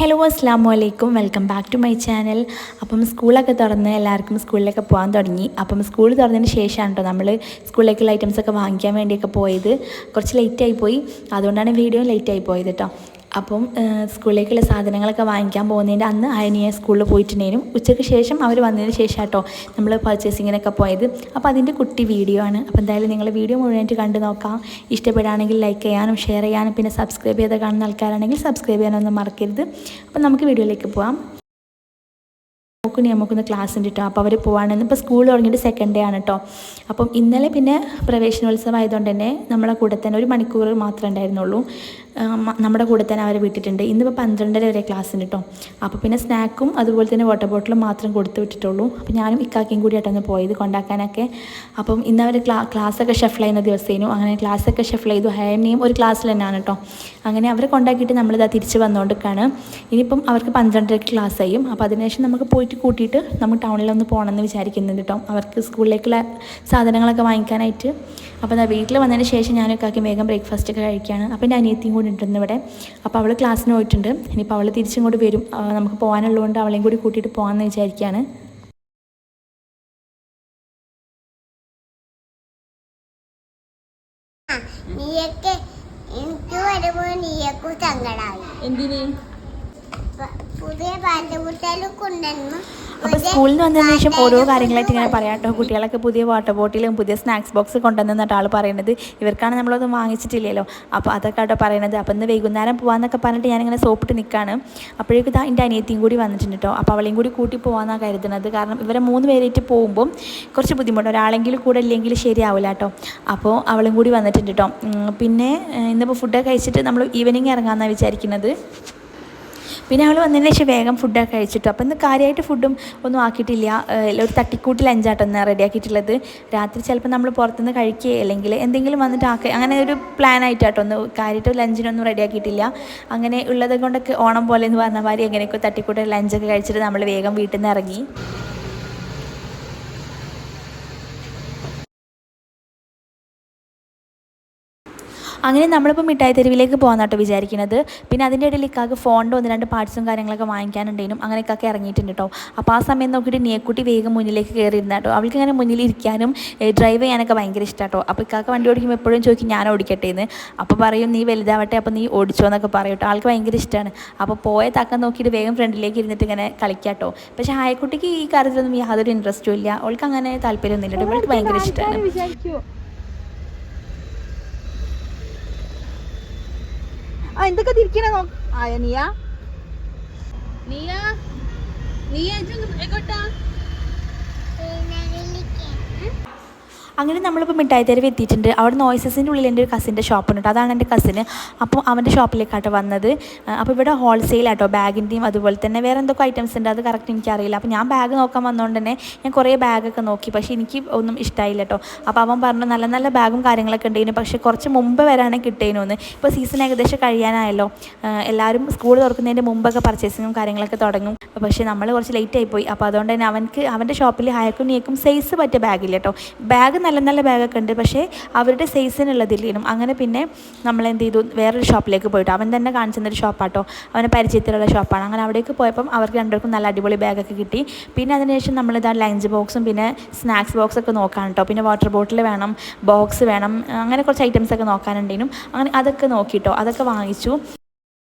Hello അസ്സാം വലൈക്കും, welcome back to my channel. അപ്പം സ്കൂളൊക്കെ തുറന്ന് എല്ലാവർക്കും സ്കൂളിലൊക്കെ പോകാൻ തുടങ്ങി. അപ്പം സ്കൂൾ തുറന്നതിന് ശേഷമാണ് കേട്ടോ നമ്മൾ സ്കൂളിലേക്കുള്ള ഐറ്റംസൊക്കെ വാങ്ങിക്കാൻ വേണ്ടിയൊക്കെ പോയത്. കുറച്ച് ലേറ്റായി പോയി, അതുകൊണ്ടാണ് വീഡിയോ ലേറ്റായി പോയത് കേട്ടോ. അപ്പം സ്കൂളിലേക്കുള്ള സാധനങ്ങളൊക്കെ വാങ്ങിക്കാൻ പോകുന്നതിൻ്റെ അന്ന് അയനിയെ സ്കൂളിൽ പോയിട്ടുണ്ടെങ്കിലും ഉച്ചയ്ക്ക് ശേഷം അവർ വന്നതിന് ശേഷം കേട്ടോ നമ്മൾ പർച്ചേസിങ്ങിനൊക്കെ പോയത്. അപ്പോൾ അതിൻ്റെ കുട്ടി വീഡിയോ ആണ്. അപ്പോൾ എന്തായാലും നിങ്ങൾ വീഡിയോ മുഴുവനായിട്ട് കണ്ടു നോക്കാം. ഇഷ്ടപ്പെടുകയാണെങ്കിൽ ലൈക്ക് ചെയ്യാനും ഷെയർ ചെയ്യാനും പിന്നെ സബ്സ്ക്രൈബ് ചെയ്ത് കാണുന്ന ആൾക്കാരാണെങ്കിൽ സബ്സ്ക്രൈബ് ചെയ്യാനൊന്നും മറക്കരുത്. അപ്പോൾ നമുക്ക് വീഡിയോയിലേക്ക് പോകാം. നമുക്കൊന്ന് ക്ലാസ് ഉണ്ട് കേട്ടോ. അപ്പോൾ അവർ പോവാണെന്ന് ഇപ്പോൾ സ്കൂൾ തുടങ്ങിയിട്ട് സെക്കൻഡ് ഡേ ആണ് കേട്ടോ. അപ്പം ഇന്നലെ പിന്നെ പ്രവേശനോത്സവം ആയതുകൊണ്ട് തന്നെ നമ്മളെ കൂടെ തന്നെ 1 മണിക്കൂർ മാത്രമേ ഉണ്ടായിരുന്നുള്ളൂ. നമ്മുടെ കൂടെ തന്നെ അവരെ വിട്ടിട്ടുണ്ട്. ഇന്നിപ്പോൾ 12:30 വരെ ക്ലാസ് ഉണ്ട് കേട്ടോ. അപ്പോൾ പിന്നെ സ്നാക്കും അതുപോലെ തന്നെ വാട്ടർ ബോട്ടിലും മാത്രം കൊടുത്ത് വിട്ടിട്ടുള്ളൂ. അപ്പോൾ ഞാനും ഇക്കാക്കയും കൂടിയായിട്ടാണ് പോയത് കൊണ്ടാക്കാനൊക്കെ. അപ്പം ഇന്ന് അവർ ക്ലാസ്സൊക്കെ ഷഫിൾ ചെയ്യുന്ന ദിവസേനു. അങ്ങനെ ക്ലാസ്സൊക്കെ ഷഫിൾ ചെയ്തു. ഹയനെയും ഒരു ക്ലാസ്സിൽ തന്നെയാണ് കേട്ടോ. അങ്ങനെ അവരെ കൊണ്ടാക്കിയിട്ട് നമ്മളിതാ തിരിച്ച് വന്നുകൊണ്ടിരിക്കുകയാണ്. ഇനിയിപ്പം അവർക്ക് 12:30 ക്ലാസ് ചെയ്യും. അപ്പോൾ അതിനുശേഷം നമുക്ക് പോയിട്ട് കൂട്ടിയിട്ട് നമ്മൾ ടൗണിലൊന്ന് പോകണമെന്ന് വിചാരിക്കുന്നുണ്ട് കേട്ടോ, അവർക്ക് സ്കൂളിലേക്കുള്ള സാധനങ്ങളൊക്കെ വാങ്ങിക്കാനായിട്ട്. അപ്പോൾ അതാ വീട്ടിൽ വന്നതിന് ശേഷം ഞാനൊക്കെ ആക്കി വേഗം ബ്രേക്ക്ഫാസ്റ്റ് ഒക്കെ കഴിക്കുകയാണ്. അപ്പോൾ എൻ്റെ അനിയത്തിയും കൂടി ഉണ്ടെന്ന് ഇവിടെ. അപ്പോൾ അവൾ ക്ലാസ്സിന് പോയിട്ടുണ്ട്. ഇനിയിപ്പോൾ അവൾ തിരിച്ചിങ്ങോട്ട് വരും. നമുക്ക് പോകാനുള്ളതുകൊണ്ട് അവളെയും കൂടി കൂട്ടിയിട്ട് പോകാമെന്ന് വിചാരിക്കുകയാണ്. എന്തിന് പുതിയ പാട്ടുകുട്ടികളും കൊണ്ടുവന്നു. അപ്പോൾ സ്കൂളിൽ നിന്ന് വന്നതിന് ശേഷം ഓരോ കാര്യങ്ങളായിട്ട് ഇങ്ങനെ പറയാം കേട്ടോ. കുട്ടികളൊക്കെ പുതിയ വാട്ടർ ബോട്ടിലും പുതിയ സ്നാക്സ് ബോക്സ് കൊണ്ടുവന്നിട്ട് ആൾ പറയുന്നത്. ഇവർക്കാണ് നമ്മളൊന്നും വാങ്ങിച്ചിട്ടില്ലല്ലോ. അപ്പോൾ അതൊക്കെ കേട്ടോ പറയുന്നത്. അപ്പോൾ ഇന്ന് വൈകുന്നേരം പോകാമെന്നൊക്കെ പറഞ്ഞിട്ട് ഞാനിങ്ങനെ സോപ്പിട്ട് നിൽക്കുകയാണ്. അപ്പോഴേക്കും ഇതാ എൻ്റെ അനിയത്തിയും കൂടി വന്നിട്ടുണ്ട് കേട്ടോ. അപ്പോൾ അവളെയും കൂടി കൂട്ടി പോകാമെന്നാണ് കരുതുന്നത്. കാരണം ഇവരെ 3 പേരായിട്ട് പോകുമ്പം കുറച്ച് ബുദ്ധിമുട്ട്, ഒരാളെങ്കിലും കൂടെ ഇല്ലെങ്കിൽ ശരിയാവില്ല കേട്ടോ. അപ്പോൾ അവളും കൂടി വന്നിട്ടുണ്ട് കേട്ടോ. പിന്നെ ഇന്നിപ്പോൾ ഫുഡൊക്കെ കഴിച്ചിട്ട് നമ്മൾ ഈവനിങ് ഇറങ്ങാമെന്നാണ് വിചാരിക്കുന്നത്. പിന്നെ അവൾ വന്നതിന് ശേഷം വേഗം ഫുഡൊക്കെ കഴിച്ചിട്ടു. അപ്പോൾ ഇന്ന് കാര്യമായിട്ട് ഫുഡും ഒന്നും ആക്കിയിട്ടില്ല. ഒരു തട്ടിക്കൂട്ടി ലഞ്ചാട്ടൊന്ന് റെഡിയാക്കിയിട്ടുള്ളത്. രാത്രി ചിലപ്പോൾ നമ്മൾ പുറത്തുനിന്ന് കഴിക്കുകയോ അല്ലെങ്കിൽ എന്തെങ്കിലും വന്നിട്ട് അങ്ങനെ ഒരു പ്ലാനായിട്ടാട്ടോ. ഒന്ന് കാര്യമായിട്ട് ലഞ്ചിനൊന്നും റെഡിയാക്കിയിട്ടില്ല. അങ്ങനെ ഉള്ളത് കൊണ്ടൊക്കെ ഓണം പോലെ എന്ന് പറഞ്ഞ മാതിരി എങ്ങനെയൊക്കെ തട്ടിക്കൂട്ടി ലഞ്ചൊക്കെ കഴിച്ചിട്ട് നമ്മൾ വേഗം വീട്ടിൽ നിന്ന് ഇറങ്ങി. അങ്ങനെ നമ്മളിപ്പോൾ മിഠായി തെരുവിലേക്ക് പോകാൻ കേട്ടോ വിചാരിക്കുന്നത്. പിന്നെ അതിൻ്റെ ഇടയിൽ ഇക്കാക്ക് ഫോണിൻ്റെ 1-2 പാർട്സും കാര്യങ്ങളൊക്കെ വാങ്ങിക്കാനുണ്ടേനും അങ്ങനെ ഇക്കാക്ക് ഇറങ്ങിയിട്ടുണ്ട് കേട്ടോ. അപ്പോൾ ആ സമയം നോക്കിയിട്ട് നിയക്കുട്ടി വേഗം മുന്നിലേക്ക് കയറിയിരുന്ന കേട്ടോ. അവൾക്ക് ഇങ്ങനെ മുന്നിലിരിക്കാനും ഡ്രൈവ് ചെയ്യാനൊക്കെ ഭയങ്കര ഇഷ്ടമാണ് കേട്ടോ. അപ്പോൾ ഇക്കാക്ക് വണ്ടി ഓടിക്കുമ്പോൾ എപ്പോഴും ചോദിക്കും ഞാൻ ഓടിക്കട്ടെ എന്ന്. അപ്പോൾ പറയും നീ വലുതാവട്ടെ, അപ്പോൾ നീ ഓടിച്ചോ എന്നൊക്കെ പറയും കേട്ടോ. ആൾക്ക് ഭയങ്കര ഇഷ്ടമാണ്. അപ്പോൾ പോയ തക്കം നോക്കിയിട്ട് വേഗം ഫ്രണ്ടിലേക്ക് ഇരുന്നിട്ട് ഇങ്ങനെ കളിക്കാം കേട്ടോ. പക്ഷേ ഹായക്കുട്ടിക്ക് ഈ കാര്യത്തിലൊന്നും യാതൊരു ഇൻട്രസ്റ്റും ഇല്ല. അവൾക്ക് അങ്ങനെ താല്പര്യമൊന്നുമില്ല കേട്ടോ. അവൾക്ക് ഭയങ്കര ഇഷ്ടമാണ്. എന്തൊക്കെ തിരിക്കണ നീയ നീയ നീ എങ്ങോട്ടാ? അങ്ങനെ നമ്മളിപ്പോൾ മിഠായി തെരുവ് എത്തിയിട്ടുണ്ട്. അവിടെ നോയ്സസിൻ്റെ ഉള്ളിൽ എൻ്റെ ഒരു കസിൻ്റെ ഷോപ്പുണ്ട് കേട്ടോ. അതാണ് എൻ്റെ കസിന്. അപ്പോൾ അവൻ്റെ ഷോപ്പിലേക്കാട്ടോ വന്നത്. അപ്പോൾ ഇവിടെ ഹോൾസെയിലാട്ടോ ബാഗിൻ്റെയും അതുപോലെ തന്നെ വേറെ എന്തൊക്കെ ഐറ്റംസ് ഉണ്ട്, അത് കറക്റ്റ് എനിക്കറിയില്ല. അപ്പോൾ ഞാൻ ബാഗ് നോക്കാൻ വന്നതുകൊണ്ട് തന്നെ ഞാൻ കുറേ ബാഗൊക്കെ നോക്കി. പക്ഷേ എനിക്ക് ഒന്നും ഇഷ്ടമായില്ല കേട്ടോ. അപ്പോൾ അവൻ പറഞ്ഞു നല്ല നല്ല ബാഗും കാര്യങ്ങളൊക്കെ ഉണ്ടായിരുന്നു, പക്ഷേ കുറച്ച് മുമ്പ് വരാണെങ്കിൽ കിട്ടേനു. ഇപ്പോൾ സീസൺ ഏകദേശം കഴിയാനായല്ലോ. എല്ലാവരും സ്കൂൾ തുറക്കുന്നതിൻ്റെ മുമ്പൊക്കെ പർച്ചേസിങ്ങും കാര്യങ്ങളൊക്കെ തുടങ്ങും. പക്ഷേ നമ്മൾ കുറച്ച് ലേറ്റ് ആയിപ്പോയി. അപ്പോൾ അതുകൊണ്ട് തന്നെ അവൻ്റെ ഷോപ്പിൽ ഹയക്കും നീക്കും സൈസ് പറ്റിയ ബാഗില്ല കേട്ടോ. ബാഗ് നല്ല നല്ല ബാഗൊക്കെ ഉണ്ട്, പക്ഷേ അവരുടെ സൈസിനുള്ളതില്ലേനും. അങ്ങനെ പിന്നെ നമ്മൾ എന്ത് ചെയ്തു, വേറൊരു ഷോപ്പിലേക്ക് പോയിട്ട് അവൻ തന്നെ കാണിച്ചു തന്നൊരു ഷോപ്പാട്ടോ. അവൻ്റെ പരിചയത്തിലുള്ള ഷോപ്പാണ്. അങ്ങനെ അവിടേക്ക് പോയപ്പം അവർക്ക് രണ്ടുപേർക്കും നല്ല അടിപൊളി ബാഗൊക്കെ കിട്ടി. പിന്നെ അതിനുശേഷം നമ്മളിതാ ലഞ്ച് ബോക്സും പിന്നെ സ്നാക്സ് ബോക്സൊക്കെ നോക്കാൻ കേട്ടോ. പിന്നെ വാട്ടർ ബോട്ടിൽ വേണം, ബോക്സ് വേണം, അങ്ങനെ കുറച്ച് ഐറ്റംസൊക്കെ നോക്കാനുണ്ടേനും. അങ്ങനെ അതൊക്കെ നോക്കിയിട്ടോ, അതൊക്കെ വാങ്ങിച്ചു.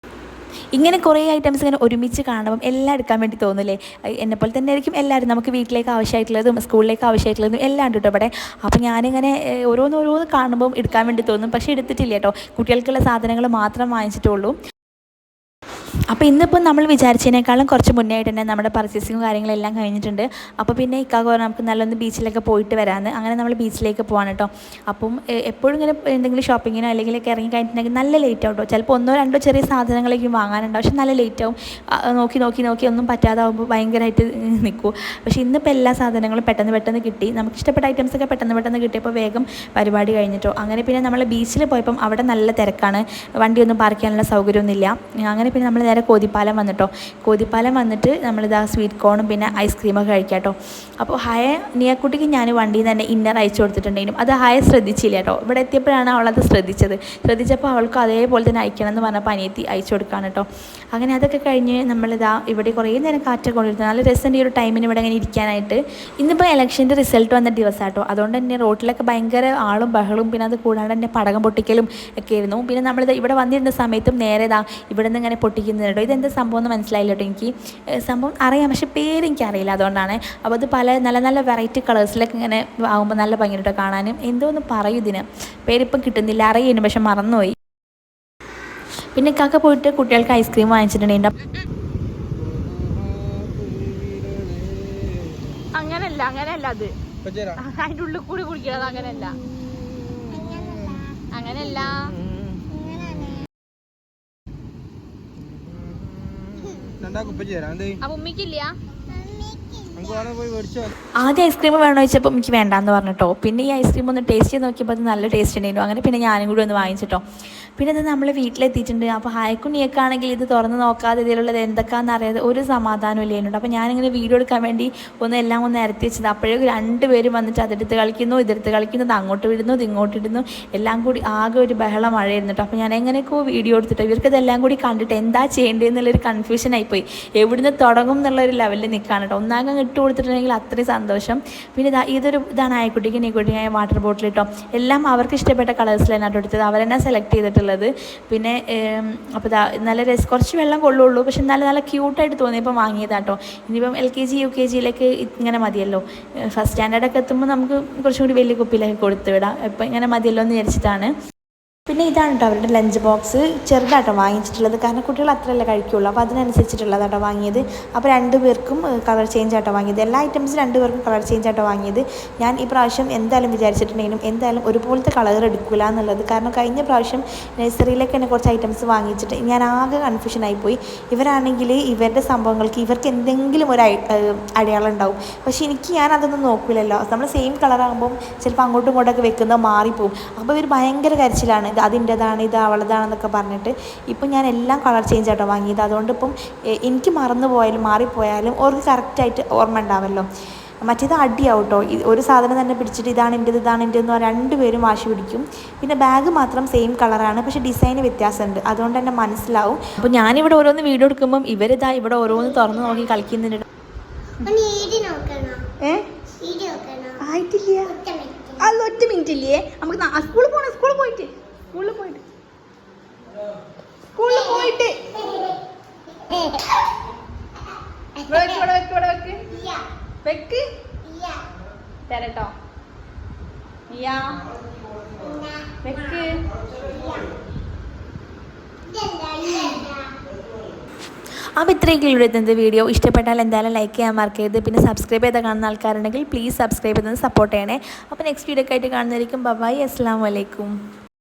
ഇങ്ങനെ കുറേ ഐറ്റംസ് ഇങ്ങനെ ഒരുമിച്ച് കാണുമ്പം എല്ലാം എടുക്കാൻ വേണ്ടി തോന്നില്ലേ. എന്നെപ്പോലെ തന്നെ ആയിരിക്കും എല്ലാവരും. നമുക്ക് വീട്ടിലേക്ക് ആവശ്യമായിട്ടുള്ളതും സ്കൂളിലേക്ക് ആവശ്യമായിട്ടുള്ളതും എല്ലാം ഉണ്ട് കേട്ടോ ഇവിടെ. അപ്പോൾ ഞാനിങ്ങനെ ഓരോന്ന് കാണുമ്പം എടുക്കാൻ വേണ്ടി തോന്നും, പക്ഷേ എടുത്തിട്ടില്ല കേട്ടോ. കുട്ടികൾക്കുള്ള സാധനങ്ങൾ മാത്രം വാങ്ങിച്ചിട്ടുള്ളൂ. അപ്പോൾ ഇന്നിപ്പോൾ നമ്മൾ വിചാരിച്ചതിനേക്കാളും കുറച്ച് മുന്നേ ആയിട്ട് തന്നെ നമ്മുടെ പർച്ചേസിങ്ങും കാര്യങ്ങളെല്ലാം കഴിഞ്ഞിട്ടുണ്ട്. അപ്പോൾ പിന്നെ ഇക്കാക്ക് പറഞ്ഞാൽ നമുക്ക് നല്ലൊന്ന് ബീച്ചിലൊക്കെ പോയിട്ട് വരാമെന്ന്. അങ്ങനെ നമ്മൾ ബീച്ചിലേക്ക് പോകാൻ കേട്ടോ. അപ്പം എപ്പോഴും ഇങ്ങനെ എന്തെങ്കിലും ഷോപ്പിങ്ങിനോ അല്ലെങ്കിലൊക്കെ ഇറങ്ങി കഴിഞ്ഞിട്ടുണ്ടെങ്കിൽ നല്ല ലേറ്റ് ആവും കേട്ടോ. ചിലപ്പോൾ 1-2 ചെറിയ സാധനങ്ങളേക്കും വാങ്ങാനുണ്ടാവും, പക്ഷെ നല്ല ലേറ്റ് ആവും. നോക്കി ഒന്നും പറ്റാതാവുമ്പോൾ ഭയങ്കരമായിട്ട് നിൽക്കും. പക്ഷേ ഇന്നിപ്പോൾ എല്ലാ സാധനങ്ങളും പെട്ടെന്ന് കിട്ടി. നമുക്ക് ഇഷ്ടപ്പെട്ട ഐറ്റംസൊക്കെ പെട്ടെന്ന് കിട്ടിയപ്പോൾ വേഗം പരിപാടി കഴിഞ്ഞിട്ടോ. അങ്ങനെ പിന്നെ നമ്മൾ ബീച്ചിൽ പോയപ്പം അവിടെ നല്ല തിരക്കാണ്, വണ്ടിയൊന്നും പാർക്ക് ചെയ്യാനുള്ള സൗകര്യമൊന്നുമില്ല. അങ്ങനെ പിന്നെ നമ്മൾ നേരെ കോതിപ്പാലം വന്നിട്ടോ. കോതിപ്പാലം വന്നിട്ട് നമ്മളിതാ സ്വീറ്റ് കോണും പിന്നെ ഐസ്ക്രീമൊക്കെ കഴിക്കാം കേട്ടോ. അപ്പോൾ ഹയ നിയക്കുട്ടിക്ക് ഞാൻ വണ്ടിയിൽ നിന്ന് തന്നെ ഇന്നർ അയച്ചു കൊടുത്തിട്ടുണ്ടെങ്കിലും അത് ഹയ ശ്രദ്ധിച്ചില്ല കേട്ടോ. ഇവിടെ എത്തിയപ്പോഴാണ് അവളത് ശ്രദ്ധിച്ചപ്പോൾ അവൾക്ക് അതേപോലെ തന്നെ അയക്കണം എന്ന് പറഞ്ഞപ്പോൾ അനിയത്തി അയച്ചു കൊടുക്കുകയാണ് കേട്ടോ. അങ്ങനെ അതൊക്കെ കഴിഞ്ഞ് നമ്മളിതാ ഇവിടെ കുറേ നേരം കാറ്റൊക്കെ കൊണ്ടിരുന്നത് നല്ല രസമുണ്ട് ഈ ഒരു ടൈമിന് ഇവിടെ ഇങ്ങനെ ഇരിക്കാനായിട്ട്. ഇന്നിപ്പോൾ ഇലക്ഷൻ്റെ റിസൾട്ട് വന്ന ദിവസം കേട്ടോ. അതുകൊണ്ട് തന്നെ റോട്ടിലൊക്കെ ഭയങ്കര ആളും ബഹളും പിന്നെ അത് കൂടാണ്ട് തന്നെ പടകം പൊട്ടിക്കലും ഒക്കെ ആയിരുന്നു. പിന്നെ നമ്മളിത് ഇവിടെ വന്നിരുന്ന സമയത്തും നേരെ ഇവിടെ നിന്ന് ഇങ്ങനെ പൊട്ടിക്കുന്നത് കേട്ടോ. ഇതെന്താ സംഭവം എന്ന് മനസ്സിലായില്ല കേട്ടോ എനിക്ക്. സംഭവം അറിയാം പക്ഷേ പേര് എനിക്കറിയില്ല, അതുകൊണ്ടാണ്. അപ്പോൾ അത് പല നല്ല നല്ല വെറൈറ്റി കളേഴ്സിലൊക്കെ ഇങ്ങനെ ആകുമ്പോൾ നല്ല ഭംഗിയായിട്ട് കാണാനും. എന്തോന്ന് പറയും ഇതിന്, പേരിപ്പം കിട്ടുന്നില്ല, അറിയുന്നു പക്ഷെ മറന്നുപോയി. പിന്നെ കാക്ക പോയിട്ട് കുട്ടികൾക്ക് ഐസ്ക്രീം വാങ്ങിച്ചിട്ടുണ്ടെങ്കിൽ അങ്ങനെയല്ല അത് അതിൻ്റെ ഉള്ളിൽ കൂടി കുടിക്കണത് അങ്ങനെയല്ല. അപ്പൊ ഉമ്മിക്കില്ല. ആദ്യം ഐസ്ക്രീം വേണമെന്ന് ചോദിച്ചപ്പോൾ എനിക്ക് വേണ്ടാന്ന് പറഞ്ഞിട്ടോ. പിന്നെ ഈ ഐസ്ക്രീം ഒന്ന് ടേസ്റ്റ് ചെയ്ത് നോക്കിയപ്പോൾ അത് നല്ല ടേസ്റ്റ് ഉണ്ടായിരുന്നു. അങ്ങനെ പിന്നെ ഞാനും കൂടി ഒന്ന് വാങ്ങിച്ചിട്ടോ. പിന്നെ അത് നമ്മൾ വീട്ടിലെത്തിയിട്ടുണ്ട്. അപ്പോൾ ഹായക്കുണ്ണിയൊക്കെയാണെങ്കിൽ ഇത് തുറന്ന് നോക്കാതെ ഇതിലുള്ളത് എന്തൊക്കെയാണെന്ന് അറിയാതെ ഒരു സമാധാനം ഇല്ലായിരുന്നു. അപ്പോൾ ഞാനിങ്ങനെ വീഡിയോ എടുക്കാൻ വേണ്ടി എല്ലാം ഒന്ന് നിരത്തി വെച്ചത്. അപ്പോഴേക്കും രണ്ടുപേരും വന്നിട്ട് അതെടുത്ത് കളിക്കുന്നു, ഇതെടുത്ത് കളിക്കുന്നു, ഇത് അങ്ങോട്ട് വിടുന്നു, ഇത് ഇങ്ങോട്ട് ഇടുന്നു, എല്ലാം കൂടി ആകെ ഒരു ബഹളം മഴയായിരുന്നു കേട്ടോ. അപ്പോൾ ഞാൻ എങ്ങനെയൊക്കെ വീഡിയോ എടുത്തിട്ടോ ഇവർക്കതെല്ലാം കൂടി കണ്ടിട്ട് എന്താ ചെയ്യേണ്ടതെന്നുള്ളൊരു കൺഫ്യൂഷൻ ആയിപ്പോയി. എവിടുന്ന് തുടങ്ങും എന്നുള്ളൊരു ലെവലിൽ നിൽക്കുകയാണ് കേട്ടോ. ഒന്നാകെ ഇട്ട് കൊടുത്തിട്ടുണ്ടെങ്കിൽ അത്രയും സന്തോഷം. പിന്നെ ഇതാണ് ആയിക്കുട്ടിക്ക് നീക്കുട്ടിക്ക് വാട്ടർ ബോട്ടിൽ കേട്ടോ. എല്ലാം അവർക്ക് ഇഷ്ടപ്പെട്ട കളേഴ്സിലാണ് കേട്ടോ എടുത്തത്. അവരെന്നെ സെലക്ട് ചെയ്തിട്ടുള്ളത്. പിന്നെ അപ്പോൾ നല്ല കുറച്ച് വെള്ളം കൊള്ളുള്ളൂ, പക്ഷെ നല്ല ക്യൂട്ടായിട്ട് തോന്നിയപ്പോൾ വാങ്ങിയതാട്ടോ. ഇനിയിപ്പം LKG UKG ഇങ്ങനെ മതിയല്ലോ. ഫസ്റ്റ് സ്റ്റാൻഡേർഡൊക്കെ എത്തുമ്പോൾ നമുക്ക് കുറച്ചും കൂടി വലിയ കുപ്പിയിലൊക്കെ കൊടുത്തു വിടാം. ഇപ്പം ഇങ്ങനെ മതിയല്ലോ എന്ന് വിചാരിച്ചിട്ടാണ്. പിന്നെ ഇതാണ് കേട്ടോ അവരുടെ ലഞ്ച് ബോക്സ്. ചെറുതാട്ടോ വാങ്ങിച്ചിട്ടുള്ളത്, കാരണം കുട്ടികൾ അത്രയല്ലേ കഴിക്കുള്ളൂ. അപ്പോൾ അതിനനുസരിച്ചിട്ടുള്ളതാട്ടോ വാങ്ങിയത്. അപ്പോൾ 2 പേർക്കും കളർ ചേഞ്ച് ആട്ടോ വാങ്ങിയത്. എല്ലാ ഐറ്റംസും 2 പേർക്കും കളർ ചേഞ്ച് ആട്ടോ വാങ്ങിയത്. ഞാൻ ഈ പ്രാവശ്യം എന്തായാലും വിചാരിച്ചിട്ടുണ്ടെങ്കിലും എന്തായാലും ഒരുപോലത്തെ കളർ എടുക്കില്ല എന്നുള്ളത്. കാരണം കഴിഞ്ഞ പ്രാവശ്യം നഴ്സറിയിലൊക്കെ തന്നെ കുറച്ച് ഐറ്റംസ് വാങ്ങിച്ചിട്ട് ഞാൻ ആകെ കൺഫ്യൂഷനായിപ്പോയി. ഇവരാണെങ്കിൽ ഇവരുടെ സംഭവങ്ങൾക്ക് ഇവർക്ക് എന്തെങ്കിലും ഒരു അടയാളം ഉണ്ടാവും. പക്ഷേ ഞാൻ അതൊന്നും നോക്കില്ലല്ലോ. നമ്മൾ സെയിം കളറാകുമ്പം ചിലപ്പോൾ അങ്ങോട്ടും ഇങ്ങോട്ടൊക്കെ വെക്കുന്നത് മാറിപ്പോവും. അപ്പോൾ ഇവർ ഭയങ്കര കരച്ചിലാണ്, ഇത് അതിൻ്റെതാണ്, ഇത് അവളതാണെന്നൊക്കെ പറഞ്ഞിട്ട്. ഇപ്പം ഞാൻ എല്ലാം കളർ ചേഞ്ച് ആട്ടോ വാങ്ങിയത്. അതുകൊണ്ട് ഇപ്പം എനിക്ക് മറന്നു പോയാലും മാറിപ്പോയാലും അവർക്ക് കറക്റ്റായിട്ട് ഓർമ്മ ഉണ്ടാവല്ലോ. മറ്റേത് അടിയാവും കേട്ടോ. ഒരു സാധനം തന്നെ പിടിച്ചിട്ട് ഇതാണ് എൻ്റെ എന്ന് പറഞ്ഞാൽ 2 പേരും വാശി പിടിക്കും. പിന്നെ ബാഗ് മാത്രം സെയിം കളറാണ്, പക്ഷേ ഡിസൈന് വ്യത്യാസമുണ്ട്. അതുകൊണ്ട് തന്നെ മനസ്സിലാവും. അപ്പോൾ ഞാനിവിടെ ഓരോന്ന് വീഡിയോ എടുക്കുമ്പം ഇവരിതാ ഇവിടെ ഓരോന്ന് തുറന്ന് നോക്കി കളിക്കുന്നുണ്ട്. ആയിട്ടില്ല, അല്ല 1 മിനിറ്റ് ഇല്ലേ നമുക്ക് സ്കൂളിൽ പോയിട്ട് വെക്ക് തരട്ടോ. വെക്ക്. അപ്പോൾ ഇത്രയൊക്കെ ഇവിടെ എത്തുന്നത് വീഡിയോ. ഇഷ്ടപ്പെട്ടാൽ എന്തായാലും ലൈക്ക് ചെയ്യാൻ മറക്കരുത്. പിന്നെ സബ്സ്ക്രൈബ് ചെയ്ത് കാണുന്ന ആൾക്കാരുണ്ടെങ്കിൽ പ്ലീസ് സബ്സ്ക്രൈബ് ചെയ്ത് സപ്പോർട്ട് ചെയ്യണേ. അപ്പോൾ നെക്സ്റ്റ് വീഡിയോ ഒക്കെ ആയിട്ട് കാണുന്നതായിരിക്കും. ബൈ, അസ്സലാമു അലൈക്കും.